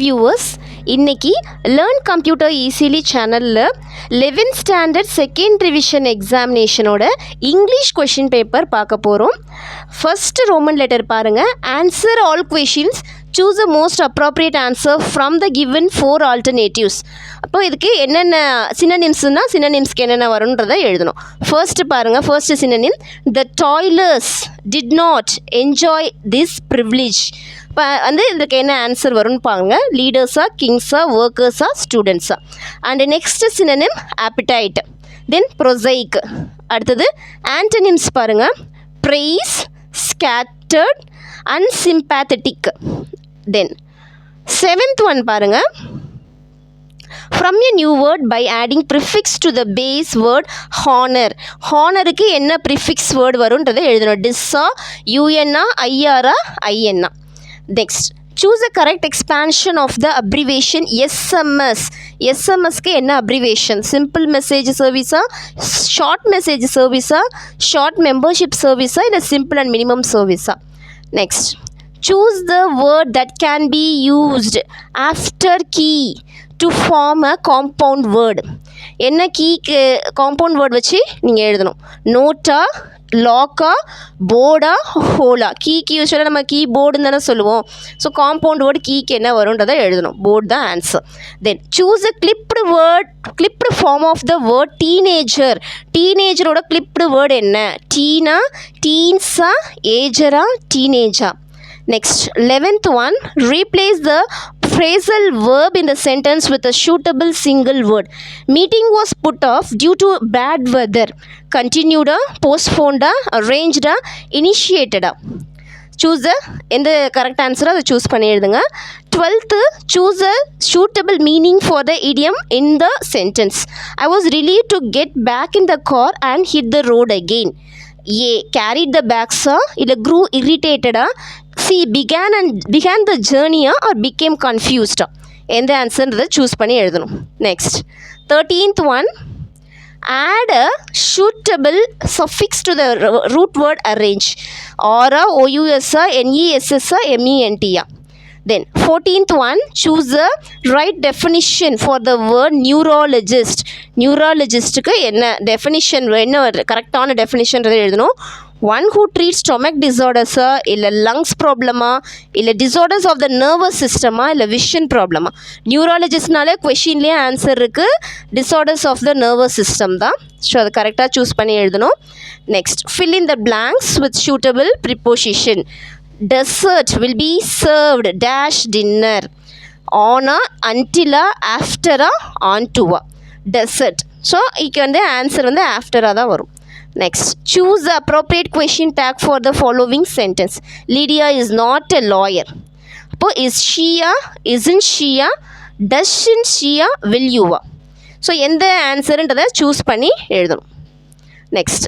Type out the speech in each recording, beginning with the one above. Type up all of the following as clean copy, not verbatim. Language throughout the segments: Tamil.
வியூவர்ஸ், இன்னைக்கு லேர்ன் கம்ப்யூட்டர் ஈஸிலி சேனலில் 11th ஸ்டாண்டர்ட் செகண்ட் ரிவிஷன் எக்ஸாமினேஷனோட இங்கிலீஷ் கொஷின் பேப்பர் பார்க்க போகிறோம். ஃபர்ஸ்ட் ரோமன் லெட்டர் பாருங்கள். Answer all questions, choose a most appropriate answer from the given 4 alternatives. அப்போ இதுக்கு என்னென்ன சினோனிம்ஸ்னால் சினோனிம்ஸ்க்கு என்னென்ன வரும்ன்றதை எழுதணும். ஃபர்ஸ்ட் பாருங்கள். First synonym, the toilers did not enjoy this privilege. இப்போ இதுக்கு என்ன ஆன்சர் வரும்னு பாருங்க. லீடர்ஸா, கிங்ஸா, ஒர்க்கர்ஸா, ஸ்டூடெண்ட்ஸா. And next synonym appetite, then prosaic. அடுத்தது ஆன்டனிம்ஸ் பாருங்கள். praise, scattered, unsympathetic. Then 7th one பாருங்கள். from a new word by adding prefix to the base word honor. ஹானருக்கு என்ன ப்ரிஃபிக்ஸ் வேர்டு வரும்ன்றதை எழுதணும். டிஸ்ஸா, யூஎன்னா, ஐஆரா, ஐஎன்னா. Next, choose the correct expansion of the abbreviation SMS. SMSக்கு என்ன abbreviation? Simple message service, short message service, short membership service, இல்ல simple and minimum service. Next, choose the word that can be used after key to form a compound word. என்ன கீக்கு காம்பவுண்ட் வேர்ட் வச்சு நீங்கள் எழுதணும். நோட்டா, லாக்கா, போர்டா, ஹோலா. கீக்கு யூஸ் பண்ணால் நம்ம கீபோர்டுன்னு தானே சொல்லுவோம். ஸோ காம்பவுண்ட் வேர்டு கீக்கு என்ன வரும்ன்றதை எழுதணும். போர்டு தான் answer. Then choose a clipped word, clipped form of the word teenager. டீனேஜரோட கிளிப்டு வேர்டு என்ன? டீனா, டீன்ஸா, ஏஜரா, டீனேஜா. Next, 11th one, replace the phrasal verb in the sentence with a suitable single word. Meeting was put off due to bad weather. Continued, postponed, arranged, initiated. Choose the correct answer. அதை choose பண்ணி எழுதுங்க. 12th, choose a suitable meaning for the idiom in the sentence. I was relieved to get back in the car and hit the road again. A, carried the bags, இல்ல grew irritated. C, began the journey or became confused. எந்த ஆன்சர்ன்றதை சூஸ் பண்ணி எழுதணும். Next 13th one, add a suitable suffix to the root word arrange. Or OUS, NESS, MENT. Then 14th one, choose the right definition for the word neurologist. நியூராலஜிஸ்ட்டுக்கு என்ன டெஃபினிஷன், என்ன கரெக்டான டெஃபினிஷன்றதை எழுதணும். ஒன் ஹூ ட்ரீட் ஸ்டொமக் டிசார்டர்ஸா, இல்லை லங்ஸ் ப்ராப்ளமா, இல்லை டிசார்டர்ஸ் ஆஃப் த நர்வஸ் சிஸ்டமா, இல்லை விஷன் ப்ராப்ளமா. நியூராலஜிஸ்ட்னாலே கொஷின்லேயே ஆன்சர் இருக்குது. Disorders of the nervous system தான். ஸோ அதை கரெக்டாக சூஸ் பண்ணி எழுதணும். Next, fill in the blanks with suitable preposition. Dessert will be served dash dinner. On, until, after, on to. Dessert. So இதுக்கு ஆன்சர் ஆஃப்டராக தான் வரும். Next, choose the appropriate question tag for the following sentence. Lydia is not a lawyer. அப்போ is she, isn't she, doesn't she, will you. So எந்த ஆன்சருன்றதை சூஸ் பண்ணி எழுதணும். Next,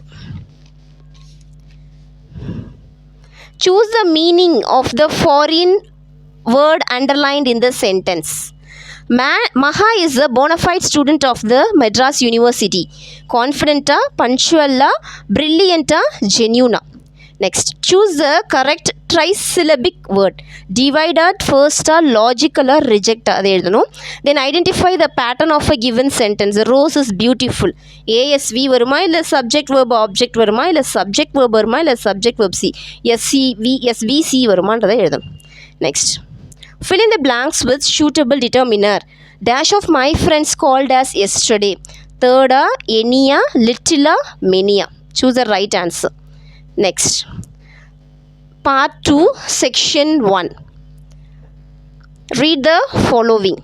choose the meaning of the foreign word underlined in the sentence. Maha is a bona fide student of the Madras University. Confident, punctual, brilliant, genuine. Next, choose the correct trisyllabic word. Divide at first, logical, reject. Then identify the pattern of a given sentence. The rose is beautiful. ASV varuma illa subject verb object varuma illa subject verb varuma illa subject verb C. SVC varuma ன்றதை எழுதணும். Next, fill in the blanks with suitable determiner. Dash of my friends called as yesterday. Third, any, little, many. Choose the right answer. Next, part 2, section 1. Read the following.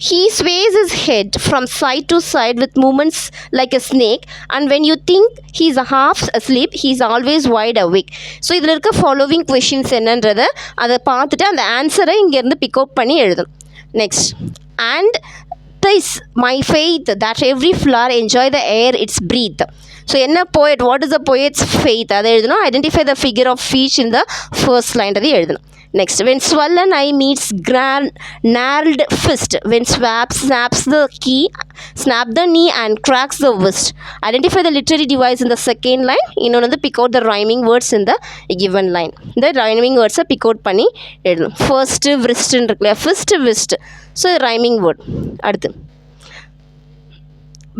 He sways his head from side to side with movements like a snake, and when you think he's half asleep, he's always wide awake. So இதில் இருக்க ஃபாலோவிங் கொஷின்ஸ் என்னன்றதை அதை பார்த்துட்டு அந்த ஆன்சரை இங்கேருந்து பிக்கப் பண்ணி எழுதணும். Next, and this my faith that every flower enjoy the air it's breathe. So என்ன poet, what is the poet's faith அதை எழுதணும். Identify the figure of speech in the first line அதை எழுதணும். Next, when swollen eye meets gnarled fist, when snaps the key, snap the knee and cracks the wrist. Identify the literary device in the second line. இன்னொன்று pick out the rhyming words in the given line. The rhyming words pick out பண்ணி எழுதணும். First wrist இருக்குல்லையா, first wrist. So rhyming word. அடுத்து,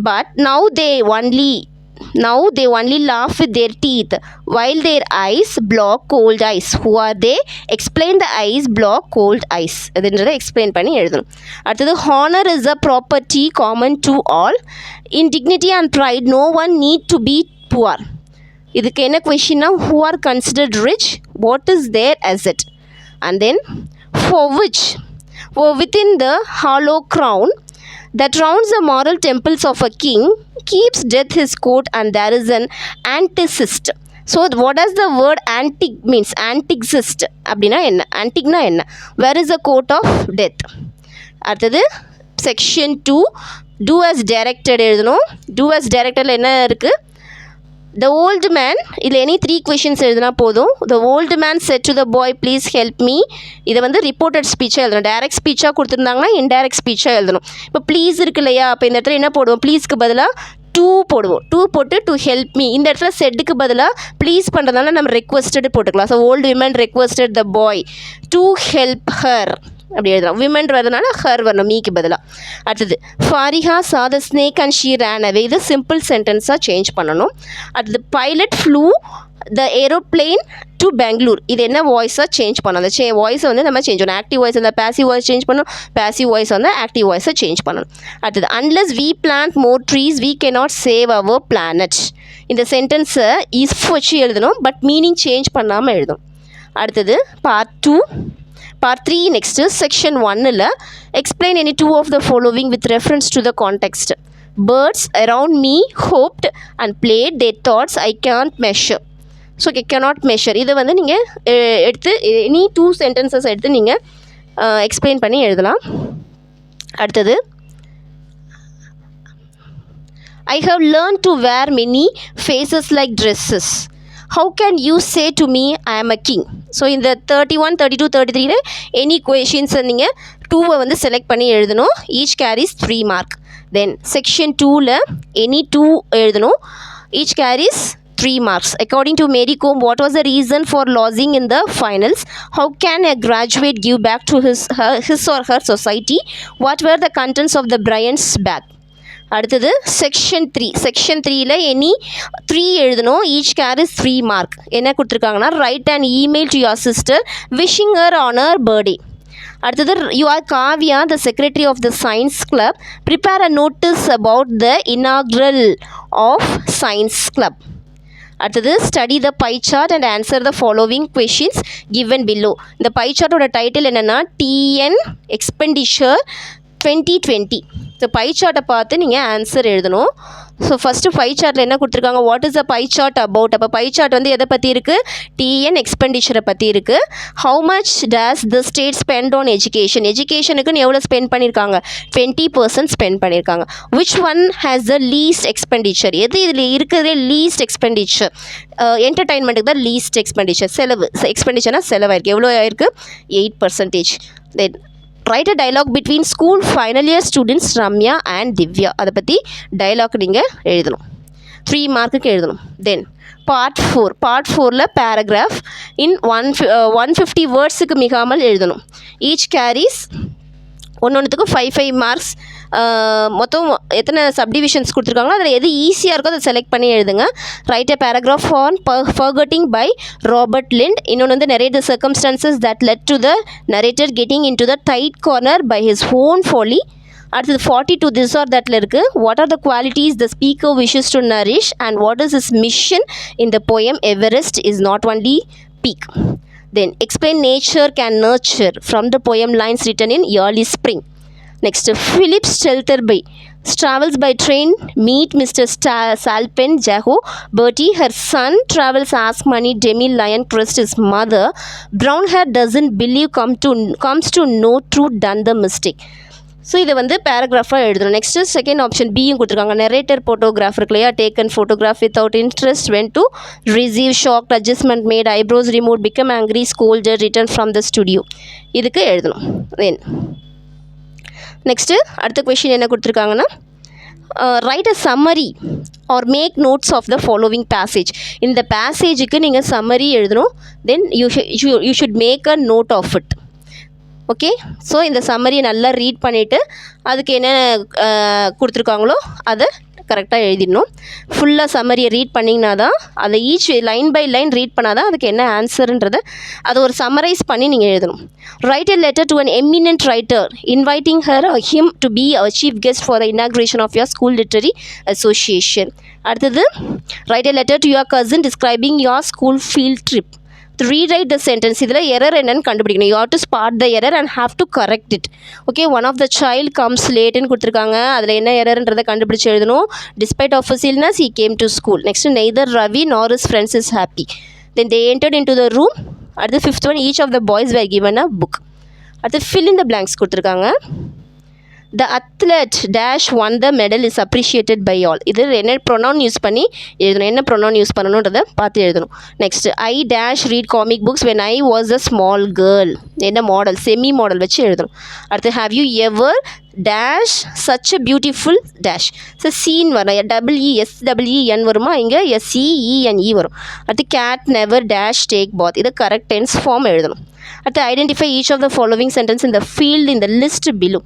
but now they only laugh with their teeth while their eyes block cold eyes. Who are they? Explain the eyes block cold eyes. அதுன்றதை explain பண்ணி எழுதணும். அடுத்தது, honor is a property common to all. In dignity and pride no one need to be poor. இதுக்கு என்ன questionனா, who are considered rich? What is their asset? And then, for within the hollow crown that rounds the moral temples of a king keeps death his coat, and there is an anticist. So what does the word antic means? Anticist அப்படின்னா என்ன? Anticனா என்ன? Where is the coat of death? அடுத்தது section 2, do as directed எழுதணும். do as directedல என்ன இருக்குது? The old man, இதில் any 3 questions எழுதுனா போதும். The old man said to the boy, please help me. இதை வந்து ரிப்போர்ட்டட் ஸ்பீச்சாக எழுதணும். டைரக்ட் ஸ்பீச்சாக கொடுத்துருந்தாங்கன்னா இன்டைரக்ட் ஸ்பீச்சாக எழுதணும். இப்போ ப்ளீஸ் இருக்கு இல்லையா, அப்போ இந்த இடத்துல என்ன போடுவோம்? ப்ளீஸ்க்கு பதிலாக டூ போடுவோம். டூ போட்டு டு ஹெல்ப் மீ. இந்த இடத்துல செட்டுக்கு பதிலாக ப்ளீஸ் பண்ணுறதுனால நம்ம ரெக்வஸ்டட் போட்டுக்கலாம். So old women requested the bye to help her அப்படி எழுதலாம். விமன் வரதுனால ஹர் வரணும், மீக்கு பதிலாக. அடுத்தது, ஃபாரிஹா saw the snake and she ran away. இது சிம்பிள் சென்டென்ஸாக சேஞ்ச் பண்ணணும். அடுத்தது, pilot flew the aeroplane to Bangalore. இது என்ன வாய்ஸாக சேஞ்ச் பண்ணணும்? அந்த வாய்ஸை வந்து நம்ம சேஞ்ச் பண்ணணும். ஆக்டிவ் வாய்ஸ் அந்த பேசிவ் வாய்ஸ் சேஞ்ச் பண்ணணும், பேசிவ் வாய்ஸ் வந்து ஆக்டிவ் வாய்ஸை சேஞ்ச் பண்ணணும். அடுத்தது, unless we plant more trees we cannot save our planet. இந்த சென்டென்ஸை இஃப் வச்சு எழுதணும், பட் மீனிங் சேஞ்ச் பண்ணாமல் எழுதணும். அடுத்தது, Part 3 next, section 1ல explain any two of the following with reference to the context. Birds around me hoped and played their thoughts I can't measure. So cannot measure இதை வந்து நீங்கள் எடுத்து any 2 sentences எடுத்து நீங்கள் எக்ஸ்பிளைன் பண்ணி எழுதலாம். அடுத்தது, I have learned to wear many faces like dresses. How can you say to me I am a king? So இந்த 31, 32, 33ல எனி கொஷின்ஸை நீங்கள் 2வை வந்து செலக்ட் பண்ணி எழுதணும். Each carries 3 mark. Then section 2ல எனி 2 எழுதணும். Each carries 3 marks. According to Mary Kom, what was the reason for losing in the finals? How can a graduate give back to his or her society? What were the contents of the Bryant's bag? அடுத்தது செக்ஷன் 3ல எனி 3 எழுதணும். Each carries 3 mark. என்ன கொடுத்துருக்காங்கன்னா, write and email to your sister wishing her on her birthday. அடுத்தது, you are Kavya the secretary of the science club, prepare a notice about the inaugural of science club. அடுத்தது, study the pie chart and answer the following questions given below. இந்த பை சார்ட்டோட டைட்டில் என்னென்னா, டிஎன் எக்ஸ்பெண்டிச்சர் 2020. ஸோ பை சார்ட்டை பார்த்து நீங்கள் ஆன்சர் எழுதணும். ஸோ ஃபஸ்ட்டு பை சார்ட்டில் என்ன கொடுத்துருக்காங்க, what is the pie chart about? அப்போ பை சார்ட் வந்து எதை பற்றி இருக்குது? டிஎன் எக்ஸ்பெண்டிச்சரை பற்றி இருக்குது. How much does the state spend on education? எஜுகேஷனுக்குன்னு எவ்வளோ ஸ்பெண்ட் பண்ணியிருக்காங்க? 20% ஸ்பெண்ட் பண்ணியிருக்காங்க. Which one has the least expenditure? எது இதில் இருக்கிறதே லீஸ்ட் எக்ஸ்பெண்டிச்சர்? என்டர்டைன்மெண்ட்டுக்கு தான் லீஸ்ட் எக்ஸ்பெண்டிச்சர். செலவு எக்ஸ்பெண்டிச்சர்னால் செலவாயிருக்கு. எவ்வளோ ஆயிருக்கு? 8%. Then write a dialogue between school final year students Ramya and Divya. அதை பற்றி டைலாக் நீங்கள் எழுதணும். 3 மார்க்குக்கு எழுதணும். தென் பார்ட் 4ல பேராகிராஃப் இன் 150 வேர்ட்ஸுக்கு மிகாமல் எழுதணும். ஈச் கேரிஸ் ஒன்றுத்துக்கும் 5 மார்க்ஸ். மொத்தம் எத்தனை சப்டிவிஷன்ஸ் கொடுத்துருக்காங்களோ அதில் எது ஈஸியாக இருக்கோ அதை செலக்ட் பண்ணி எழுதுங்க. Write a paragraph on forgetting by Robert Lynd. இன்னொன்று வந்து narrate the circumstances that led to the narrator getting in to the tight corner by his own folly. அடுத்தது 42 திஸ் ஆர் தட்டில் இருக்குது. What are the qualities the speaker wishes to nourish and what is his mission in the poem Everest is not only peak. Then explain nature can nurture from the poem lines written in early spring. Next, Philip Stelterby travels by train, meet Mr. Salpen Jaho. Bertie, her son, travels ask money. Demi Lion crest his mother. Brown hair doesn't believe comes to know truth done the mistake. So இதை வந்து பேராகிராஃபாக எழுதணும். நெக்ஸ்ட்டு செகண்ட் ஆப்ஷன் பியும் கொடுத்துருக்காங்க. நெரேட்டர் ஃபோட்டோகிராஃப் இருக்கு இல்லையா, taken photograph without interest, when to receive shock, adjustment made, eyebrows remove, become angry, scolded, return from the studio. இதுக்கு எழுதணும். தென் நெக்ஸ்ட்டு அடுத்த கொஷின் என்ன கொடுத்துருக்காங்கன்னா, write a summary or make notes of the following passage. இந்த பேசேஜுக்கு நீங்கள் சம்மரி எழுதணும். Then you should make a note of it. Okay, so இந்த சம்மரியை நல்லா ரீட் பண்ணிவிட்டு அதுக்கு என்ன கொடுத்துருக்காங்களோ அதை கரெக்டாக எழுதிடணும். ஃபுல்லாக சம்மரியை ரீட் பண்ணிங்கன்னா தான் அதை each line by line read பண்ணால் தான் அதுக்கு என்ன ஆன்சருன்றதை அதை ஒரு சம்மரைஸ் பண்ணி நீங்கள் எழுதணும். Write a letter to an eminent writer inviting her him to be our chief guest for the inauguration of your school literary association. அடுத்தது, write a letter to your cousin describing your school field trip. Rewrite the sentence. இதில் எரர் என்னன்னு கண்டுபிடிக்கணும். You have to spot the error and have to correct it. Okay, one of the child comes லேட்டுன்னு கொடுத்துருக்காங்க. அதில் என்ன எரர்ன்றதை கண்டுபிடிச்சி எழுதணும். Despite of his illness he came to school. Next, neither Ravi nor his friends is happy. Then they entered in to the room. அடுத்து fifth one, each of the boys were given a book. அடுத்து ஃபில் இன் த பிளாங்க்ஸ் கொடுத்துருக்காங்க. The athlete dash won the medal is appreciated by all. இது என்ன ப்ரொனவுன் யூஸ் பண்ணி எழுதணும், என்ன ப்ரொனவுன் யூஸ் பண்ணணுன்றதை பார்த்து எழுதணும். Next, I dash read comic books when I was a small girl. என்ன மாடல், செமி மாடல் வச்சு எழுதணும். அடுத்து, have you ever dash such a beautiful dash. So scene வரும், DESEEN வருமா, இங்கே SEENE வரும். அடுத்து, cat never dash take bath. இது கரெக்ட் டென்ஸ் ஃபார்ம் எழுதணும். அடுத்து, identify each of the following sentence in the field in the list below.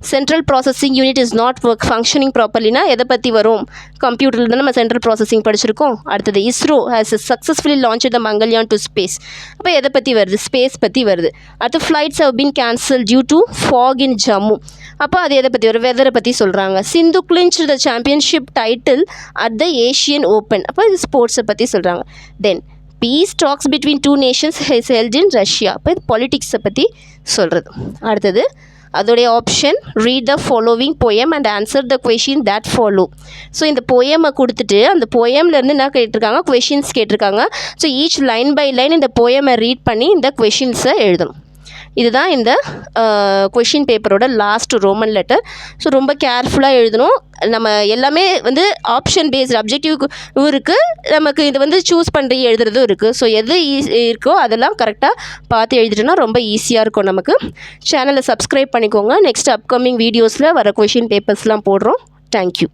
Central processing unit is not functioning ப்ராப்பர்லினா எதை பற்றி வரும், கம்ப்யூட்டரில் தான் நம்ம சென்ட்ரல் ப்ராசஸிங் படிச்சிருக்கோம். அடுத்தது, ISRO has successfully launch the Mangalyaan to space. அப்போ எதை பற்றி வருது, ஸ்பேஸ் பற்றி வருது. அடுத்து, flights have been cancel due to fog in Jammu. அப்போ அது எதை பற்றி வரும், வெதரை பற்றி சொல்கிறாங்க. Sindhu clinch the championship title at the Asian open. அப்போ இது ஸ்போர்ட்ஸை பற்றி சொல்கிறாங்க. Then, peace talks between two nations has held in Russia. அப்போ இது பாலிட்டிக்ஸை பற்றி சொல்கிறது. அடுத்தது, அதோடைய option, read the following poem and answer the question that follow. So இந்த போயமை கொடுத்துட்டு அந்த போயம்லேருந்து என்ன கேட்டிருக்காங்க, கொஷின்ஸ் கேட்டிருக்காங்க. So each line by line இந்த போயமை ரீட் பண்ணி இந்த கொஷின்ஸை எழுதணும். இதுதான் இந்த கொஷின் பேப்பரோட லாஸ்ட் ரோமன் லெட்டர். ஸோ ரொம்ப கேர்ஃபுல்லாக எழுதணும். நம்ம எல்லாமே வந்து ஆப்ஷன் பேஸ்டு அப்ஜெக்டிவ் இருக்குது, நமக்கு இது வந்து சூஸ் பண்ணி எழுதுறதும் இருக்குது. ஸோ எது இருக்கோ அதெல்லாம் கரெக்டாக பார்த்து எழுதிட்டோன்னா ரொம்ப ஈஸியாக இருக்கும் நமக்கு. சேனலை சப்ஸ்கிரைப் பண்ணிக்கோங்க. நெக்ஸ்ட் அப்கமிங் வீடியோஸில் வர கொஷின் பேப்பர்ஸ்லாம் போடுறோம். தேங்க்யூ.